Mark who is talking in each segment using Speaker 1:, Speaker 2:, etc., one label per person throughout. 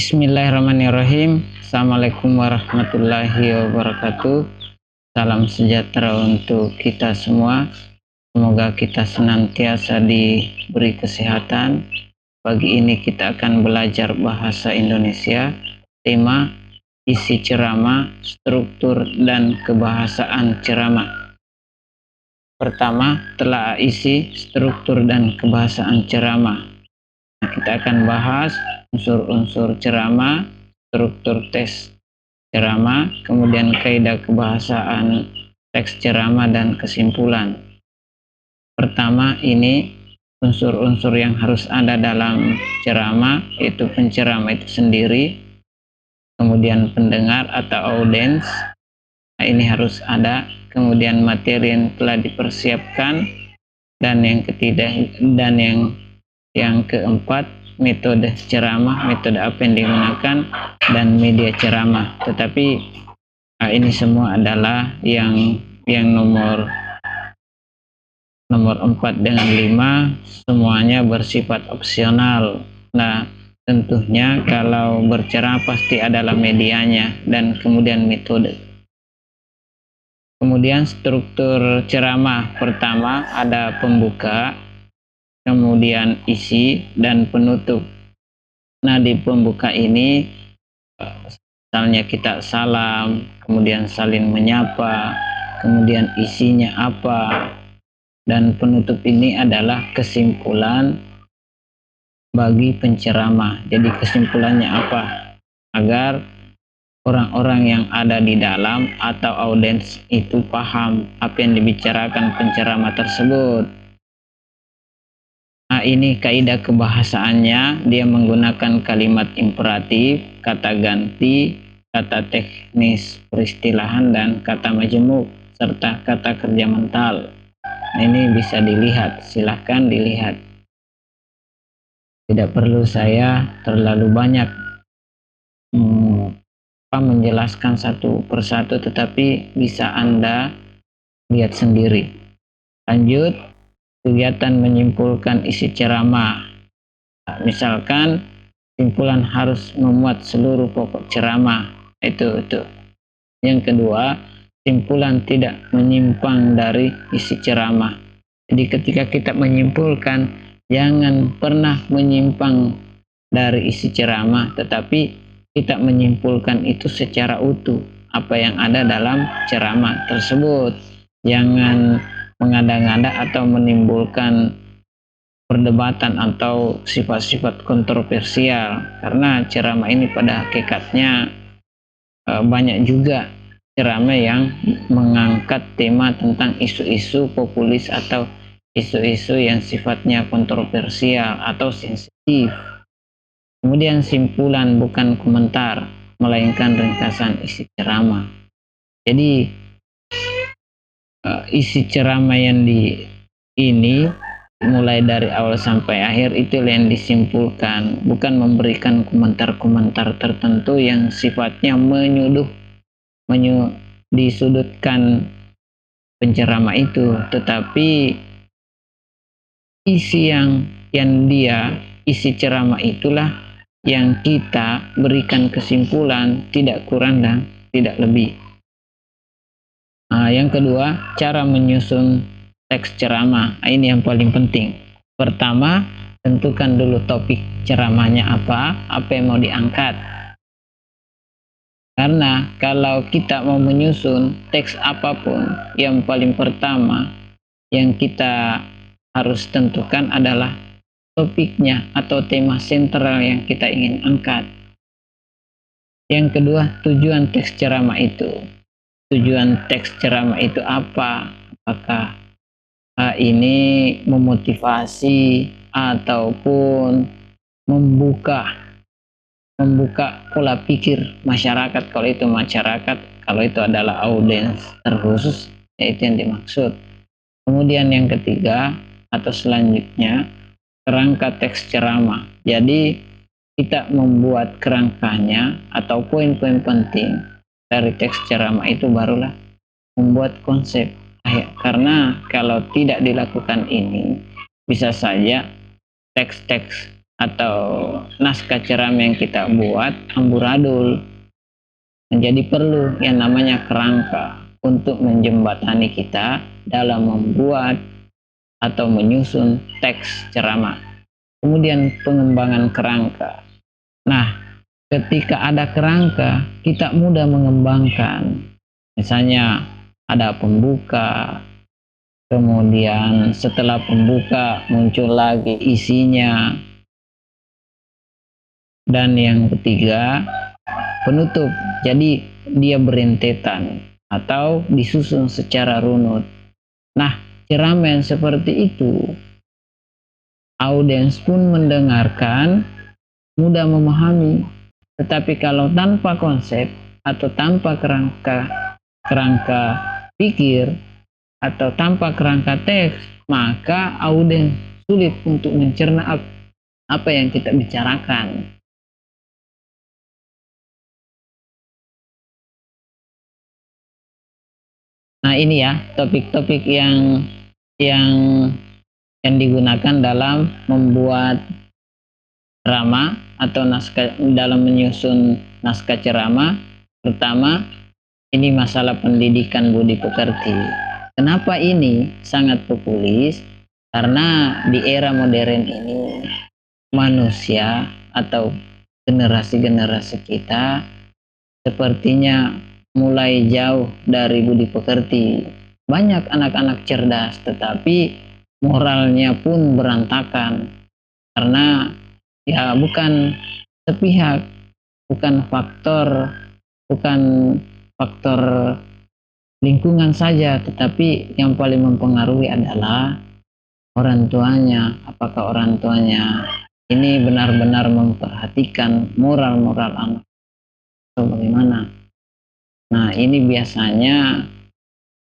Speaker 1: Bismillahirrahmanirrahim. Assalamualaikum warahmatullahi wabarakatuh. Salam sejahtera untuk kita semua. Semoga kita senantiasa diberi kesehatan. Pagi ini kita akan belajar bahasa Indonesia. Tema, isi ceramah, struktur dan kebahasaan ceramah. Pertama, telah isi, struktur dan kebahasaan ceramah. Nah, kita akan bahas unsur-unsur ceramah, struktur teks ceramah, kemudian kaidah kebahasaan teks ceramah dan kesimpulan. Pertama, ini unsur-unsur yang harus ada dalam ceramah, yaitu penceramah itu sendiri, kemudian pendengar atau audiens, nah, ini harus ada, kemudian materi yang telah dipersiapkan, dan yang ketiga dan yang keempat, metode ceramah, metode apa yang digunakan, dan media ceramah. Tetapi ini semua adalah yang nomor 4 dengan 5 semuanya bersifat opsional. Nah, tentunya kalau berceramah pasti adalah medianya dan kemudian metode. Kemudian struktur ceramah, pertama ada pembuka, kemudian isi dan penutup. Nah, di pembuka ini misalnya kita salam, kemudian saling menyapa, kemudian isinya apa, dan penutup ini adalah kesimpulan bagi penceramah. Jadi kesimpulannya apa? Agar orang-orang yang ada di dalam atau audiens itu paham apa yang dibicarakan penceramah tersebut. Nah, ini kaidah kebahasaannya, dia menggunakan kalimat imperatif, kata ganti, kata teknis peristilahan, dan kata majemuk, serta kata kerja mental. Nah, ini bisa dilihat, silahkan dilihat. Tidak perlu saya terlalu banyak menjelaskan satu persatu, tetapi bisa Anda lihat sendiri. Lanjut, kegiatan menyimpulkan isi ceramah. Nah, misalkan simpulan harus memuat seluruh pokok ceramah. Itu. Yang kedua, simpulan tidak menyimpang dari isi ceramah. Jadi ketika kita menyimpulkan, jangan pernah menyimpang dari isi ceramah, tetapi kita menyimpulkan itu secara utuh apa yang ada dalam ceramah tersebut. Jangan mengada-ngada atau menimbulkan perdebatan atau sifat-sifat kontroversial, karena ceramah ini pada hakikatnya banyak juga ceramah yang mengangkat tema tentang isu-isu populis atau isu-isu yang sifatnya kontroversial atau sensitif. Kemudian simpulan bukan komentar, melainkan ringkasan isi ceramah. Jadi isi ceramah yang ini mulai dari awal sampai akhir itu yang disimpulkan, bukan memberikan komentar-komentar tertentu yang sifatnya disudutkan penceramah itu, tetapi isi ceramah itulah yang kita berikan kesimpulan, tidak kurang dan tidak lebih. Yang kedua, cara menyusun teks ceramah. Ini yang paling penting. Pertama, tentukan dulu topik ceramahnya apa yang mau diangkat. Karena kalau kita mau menyusun teks apapun, yang paling pertama yang kita harus tentukan adalah topiknya atau tema sentral yang kita ingin angkat. Yang kedua, tujuan teks ceramah itu. Tujuan teks ceramah itu apa? Apakah ini memotivasi ataupun membuka pola pikir masyarakat? Kalau itu masyarakat, kalau itu adalah audiens terkhusus, yaitu yang dimaksud. Kemudian yang ketiga atau selanjutnya, kerangka teks ceramah. Jadi kita membuat kerangkanya atau poin-poin penting dari teks ceramah itu, barulah membuat konsep. Karena kalau tidak dilakukan ini, bisa saja teks-teks atau naskah ceramah yang kita buat amburadul. Menjadi perlu yang namanya kerangka untuk menjembatani kita dalam membuat atau menyusun teks ceramah. Kemudian pengembangan kerangka. Nah, ketika ada kerangka, kita mudah mengembangkan. Misalnya ada pembuka, kemudian setelah pembuka muncul lagi isinya, dan yang ketiga penutup. Jadi dia berentetan atau disusun secara runut. Nah, ceramah yang seperti itu audiens pun mendengarkan, mudah memahami. Tetapi kalau tanpa konsep atau tanpa kerangka pikir atau tanpa kerangka teks, maka audiens sulit untuk mencerna apa yang kita bicarakan. Nah, ini ya topik-topik yang digunakan dalam membuat ceramah atau naskah, dalam menyusun naskah ceramah. Pertama, ini masalah pendidikan budi pekerti. Kenapa ini sangat populis? Karena di era modern ini manusia atau generasi-generasi kita sepertinya mulai jauh dari budi pekerti. Banyak anak-anak cerdas tetapi moralnya pun berantakan karena ya bukan sepihak, bukan faktor lingkungan saja, tetapi yang paling mempengaruhi adalah orang tuanya. Apakah orang tuanya ini benar-benar memperhatikan moral-moral anak atau bagaimana? Nah, ini biasanya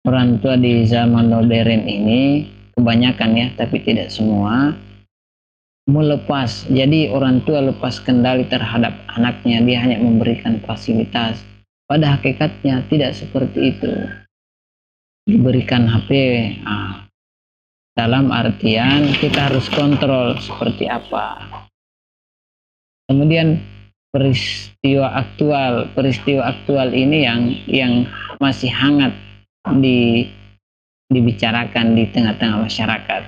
Speaker 1: orang tua di zaman modern ini kebanyakan ya, tapi tidak semua, melepas. Jadi orang tua lepas kendali terhadap anaknya, dia hanya memberikan fasilitas. Pada hakikatnya tidak seperti itu. Diberikan HP, dalam artian kita harus kontrol seperti apa. Kemudian peristiwa aktual ini yang masih hangat dibicarakan di tengah-tengah masyarakat.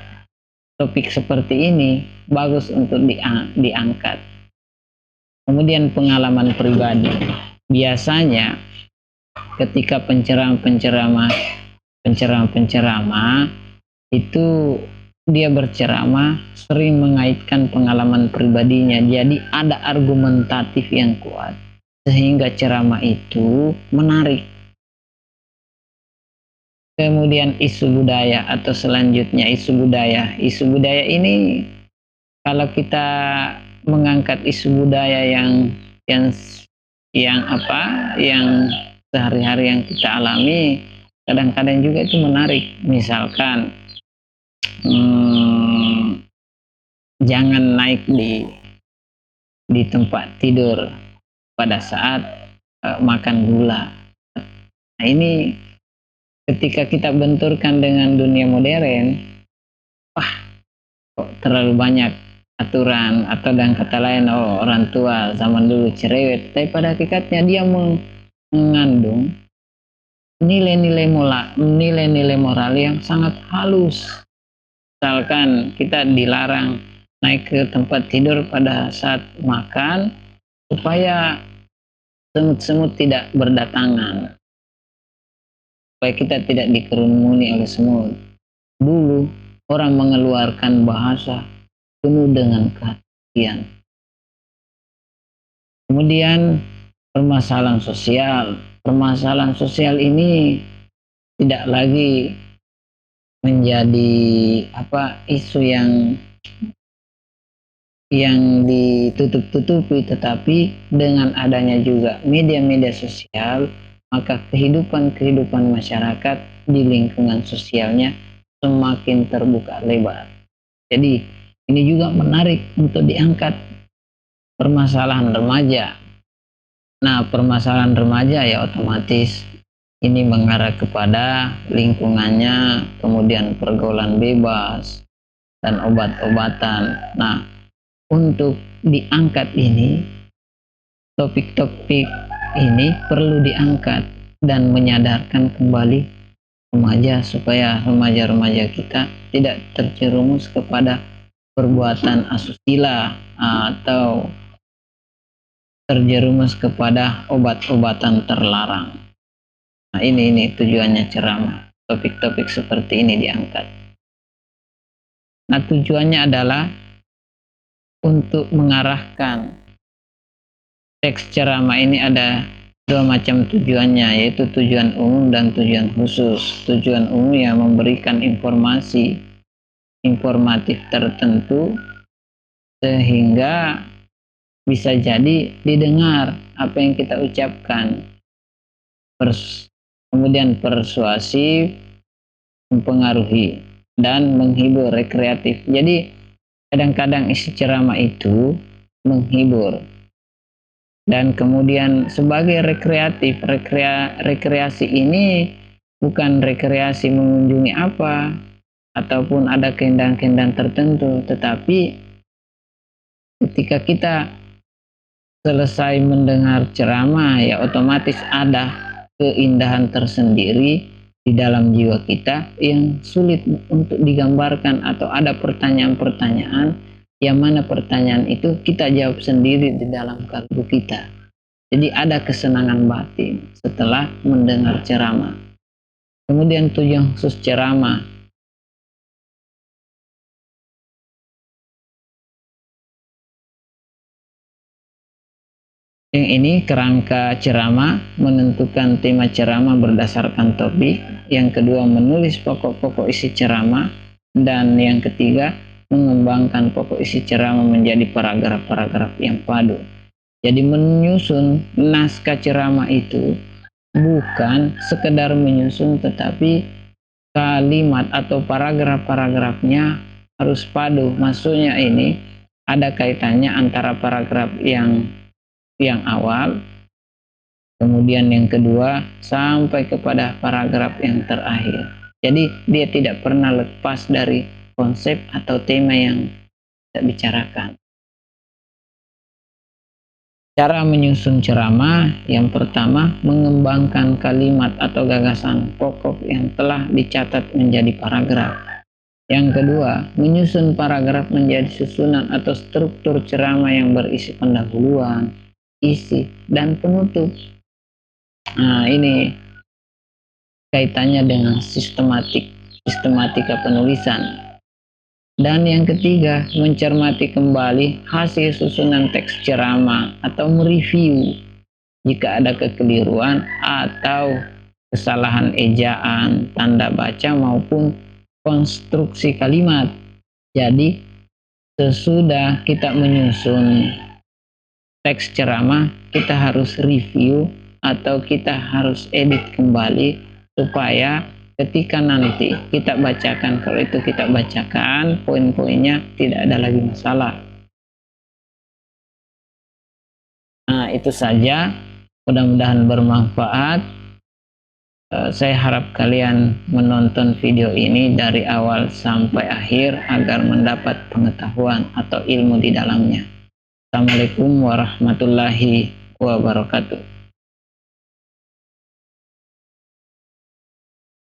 Speaker 1: Topik seperti ini bagus untuk diangkat. Kemudian pengalaman pribadi. Biasanya ketika penceramah itu dia berceramah sering mengaitkan pengalaman pribadinya, jadi ada argumentatif yang kuat sehingga ceramah itu menarik. Kemudian isu budaya atau selanjutnya isu budaya ini, kalau kita mengangkat isu budaya yang sehari-hari yang kita alami, kadang-kadang juga itu menarik. Misalkan jangan naik di tempat tidur pada saat makan gula. Nah, ini ketika kita benturkan dengan dunia modern, kok terlalu banyak aturan, atau dengan kata lain, orang tua zaman dulu cerewet, tapi pada hakikatnya dia mengandung nilai-nilai moral yang sangat halus. Misalkan kita dilarang naik ke tempat tidur pada saat makan supaya semut-semut tidak berdatangan, supaya kita tidak dikerumuni oleh semut. Dulu orang mengeluarkan bahasa penuh dengan kehati-hatian. Kemudian permasalahan sosial ini tidak lagi menjadi isu yang ditutup-tutupi, tetapi dengan adanya juga media-media sosial, maka kehidupan masyarakat di lingkungan sosialnya semakin terbuka lebar. Jadi ini juga menarik untuk diangkat. Permasalahan remaja. Nah, permasalahan remaja ya otomatis ini mengarah kepada lingkungannya, kemudian pergaulan bebas dan obat-obatan. Nah, untuk diangkat ini, topik-topik ini perlu diangkat dan menyadarkan kembali remaja supaya remaja-remaja kita tidak terjerumus kepada perbuatan asusila atau terjerumus kepada obat-obatan terlarang. Nah, ini tujuannya ceramah. Topik-topik seperti ini diangkat. Nah, tujuannya adalah untuk mengarahkan. Teks ceramah ini ada dua macam tujuannya, yaitu tujuan umum dan tujuan khusus. Tujuan umum yang memberikan informasi informatif tertentu sehingga bisa jadi didengar apa yang kita ucapkan. Kemudian persuasif, mempengaruhi, dan menghibur, rekreatif. Jadi kadang-kadang isi ceramah itu menghibur. Dan kemudian sebagai rekreatif, rekreasi ini bukan rekreasi mengunjungi apa ataupun ada keindahan-keindahan tertentu, tetapi ketika kita selesai mendengar ceramah, ya otomatis ada keindahan tersendiri di dalam jiwa kita yang sulit untuk digambarkan, atau ada pertanyaan-pertanyaan yang mana pertanyaan itu kita jawab sendiri di dalam kalbu kita. Jadi ada kesenangan batin setelah mendengar ceramah. Kemudian tujuan khusus ceramah. Yang ini kerangka ceramah, menentukan tema ceramah berdasarkan topik. Yang kedua, menulis pokok-pokok isi ceramah. Dan yang ketiga, mengembangkan pokok isi ceramah menjadi paragraf-paragraf yang padu. Jadi menyusun naskah ceramah itu bukan sekedar menyusun, tetapi kalimat atau paragraf-paragrafnya harus padu. Maksudnya ini ada kaitannya antara paragraf yang awal, kemudian yang kedua, sampai kepada paragraf yang terakhir. Jadi dia tidak pernah lepas dari konsep atau tema yang kita bicarakan. Cara menyusun ceramah, yang pertama, mengembangkan kalimat atau gagasan pokok yang telah dicatat menjadi paragraf. Yang kedua, menyusun paragraf menjadi susunan atau struktur ceramah yang berisi pendahuluan, isi, dan penutup. Nah, ini kaitannya dengan sistematika penulisan. Dan yang ketiga, mencermati kembali hasil susunan teks ceramah atau mereview jika ada kekeliruan atau kesalahan ejaan, tanda baca, maupun konstruksi kalimat. Jadi, sesudah kita menyusun teks ceramah, kita harus review atau kita harus edit kembali supaya ketika nanti kita bacakan, kalau itu kita bacakan, poin-poinnya tidak ada lagi masalah. Nah, itu saja. Mudah-mudahan bermanfaat. Saya harap kalian menonton video ini dari awal sampai akhir agar mendapat pengetahuan atau ilmu di dalamnya. Assalamualaikum warahmatullahi wabarakatuh.